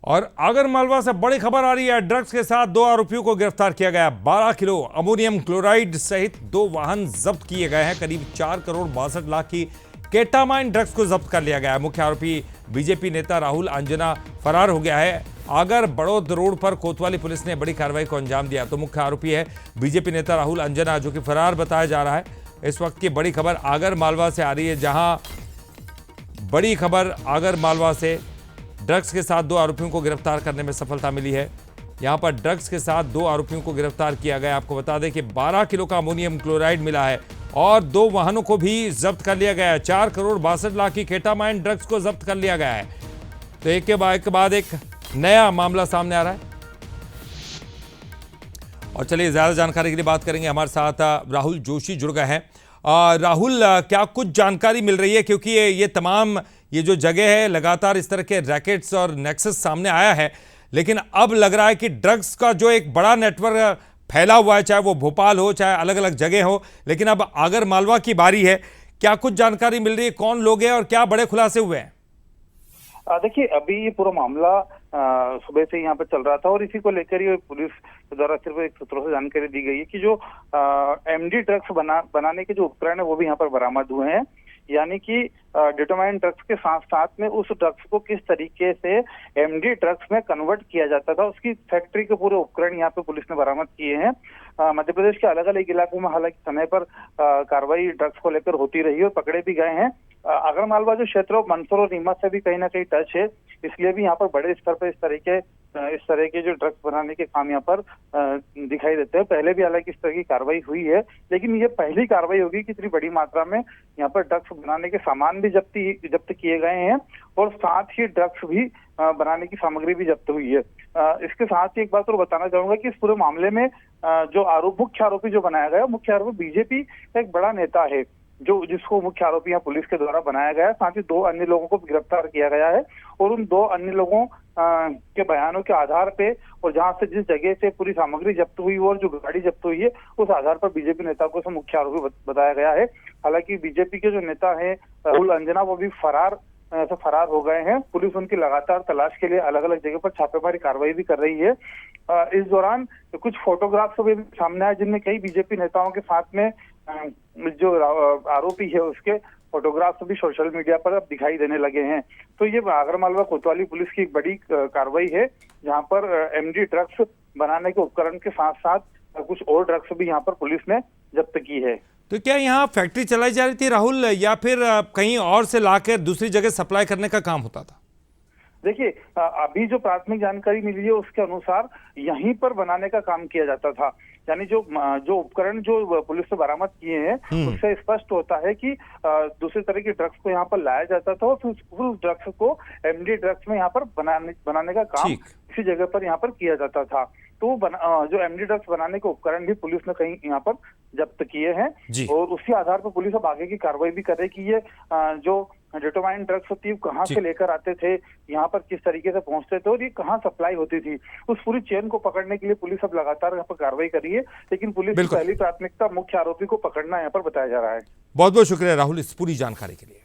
और आगर मालवा से बड़ी खबर आ रही है। ड्रग्स के साथ 2 आरोपियों को गिरफ्तार किया गया। 12 किलो अमोनियम क्लोराइड सहित 2 वाहन जब्त किए गए हैं। करीब 4 करोड़ 62 लाख की केटामाइन ड्रग्स को जब्त कर लिया गया है। मुख्य आरोपी बीजेपी नेता राहुल अंजना फरार हो गया है। आगर बड़ौद रोड पर कोतवाली पुलिस ने बड़ी कार्रवाई को अंजाम दिया। तो मुख्य आरोपी है बीजेपी नेता राहुल अंजना, जो कि फरार बताया जा रहा है। इस वक्त की बड़ी खबर आगर मालवा से आ रही है, जहां बड़ी खबर आगर मालवा से ड्रग्स के साथ 2 आरोपियों को गिरफ्तार करने में सफलता मिली है। यहां पर ड्रग्स के साथ 2 आरोपियों को गिरफ्तार किया गया। आपको बता दें कि 12 किलो का अमोनियम क्लोराइड मिला है और 2 वाहनों को भी जब्त कर लिया गया है। 4 करोड़ 62 लाख की केटामाइन ड्रग्स को जब्त कर लिया गया है। तो एक के बाद एक नया मामला सामने आ रहा है। और चलिए ज्यादा जानकारी के लिए बात करेंगे। हमारे साथ राहुल जोशी जुड़ गए हैं। राहुल, क्या कुछ जानकारी मिल रही है, क्योंकि ये तमाम ये जो जगह है लगातार इस तरह के रैकेट्स और नेक्सस सामने आया है, लेकिन अब लग रहा है कि ड्रग्स का जो एक बड़ा नेटवर्क फैला हुआ है, चाहे वो भोपाल हो चाहे अलग अलग जगह हो, लेकिन अब आगर मालवा की बारी है। क्या कुछ जानकारी मिल रही है, कौन लोग हैं और क्या बड़े खुलासे हुए हैं? देखिए, अभी ये पूरा मामला सुबह से यहाँ पर चल रहा था और इसी को लेकर ही पुलिस द्वारा सिर्फ एक सूत्रों से जानकारी दी गई है कि जो एमडी ड्रग्स बनाने के जो उपकरण है वो भी यहाँ पर बरामद हुए हैं। यानी कि डिटोमाइन ड्रग्स के साथ साथ में उस ड्रग्स को किस तरीके से एमडी ड्रग्स में कन्वर्ट किया जाता था, उसकी फैक्ट्री के पूरे उपकरण यहाँ पे पुलिस ने बरामद किए हैं। मध्य प्रदेश के अलग अलग इलाकों में हालांकि समय पर कार्रवाई ड्रग्स को लेकर होती रही और पकड़े भी गए हैं। आगर मालवा जो क्षेत्र है मंदसौर और नीमच से भी कहीं ना कहीं टच है, इसलिए भी यहाँ पर बड़े स्तर पर इस तरह के जो ड्रग्स बनाने के काम यहाँ पर दिखाई देते हैं। पहले भी हालांकि इस तरह की कार्रवाई हुई है, लेकिन ये पहली कार्रवाई होगी कि इतनी बड़ी मात्रा में यहाँ पर ड्रग्स बनाने के सामान भी जब्त किए गए हैं और साथ ही ड्रग्स भी बनाने की सामग्री भी जब्त हुई है। इसके साथ ही एक बात और बताना चाहूंगा कि इस पूरे मामले में जो मुख्य आरोपी जो बनाया गया, मुख्य आरोपी बीजेपी का एक बड़ा नेता है, जिसको मुख्य आरोपी यहाँ पुलिस के द्वारा बनाया गया है। साथ ही 2 अन्य लोगों को भी गिरफ्तार किया गया है और उन 2 अन्य लोगों के बयानों के आधार पे और जहां से जिस जगह से पूरी सामग्री जब्त हुई और जो गाड़ी जब्त हुई है, उस आधार पर बीजेपी नेता को मुख्य आरोपी बताया गया है। हालांकि बीजेपी के जो नेता है राहुल अंजना, वो भी फरार हो गए हैं। पुलिस उनकी लगातार तलाश के लिए अलग अलग जगह पर छापेमारी कार्रवाई भी कर रही है। इस दौरान कुछ फोटोग्राफ्स भी सामने आए, जिनमें कई बीजेपी नेताओं के साथ में जो आरोपी है उसके फोटोग्राफ्स भी सोशल मीडिया पर अब दिखाई देने लगे हैं। तो ये आगर मालवा कोतवाली पुलिस की एक बड़ी कार्रवाई है, जहां पर एमडी ड्रग्स बनाने के उपकरण के साथ साथ कुछ और ड्रग्स भी यहाँ पर पुलिस ने जब्त की है। तो क्या यहाँ फैक्ट्री चलाई जा रही थी राहुल, या फिर कहीं और से लाकर दूसरी जगह सप्लाई करने का काम होता था? देखिए, अभी जो प्राथमिक जानकारी मिली है उसके अनुसार यहीं पर बनाने का काम किया जाता था। यानी जो उपकरण जो पुलिस ने बरामद किए हैं उससे स्पष्ट होता है कि दूसरी तरह की ड्रग्स को यहाँ पर लाया जाता था और फिर उस ड्रग्स को एमडी ड्रग्स में यहाँ पर बनाने का काम इसी जगह पर यहाँ पर किया जाता था। तो जो एमडी ड्रग्स बनाने के उपकरण भी पुलिस ने कहीं यहाँ पर जब्त किए हैं और उसी आधार पर पुलिस अब आगे की कार्रवाई भी कर रही है कि ये जो डिटोमाइन ड्रग्स होती है कहाँ से लेकर आते थे, यहाँ पर किस तरीके से पहुंचते थे और ये कहाँ सप्लाई होती थी। उस पूरी चेन को पकड़ने के लिए पुलिस अब लगातार यहाँ पर कार्रवाई कर रही है, लेकिन पुलिस की पहली प्राथमिकता मुख्य आरोपी को पकड़ना यहाँ पर बताया जा रहा है। बहुत बहुत शुक्रिया राहुल इस पूरी जानकारी के लिए।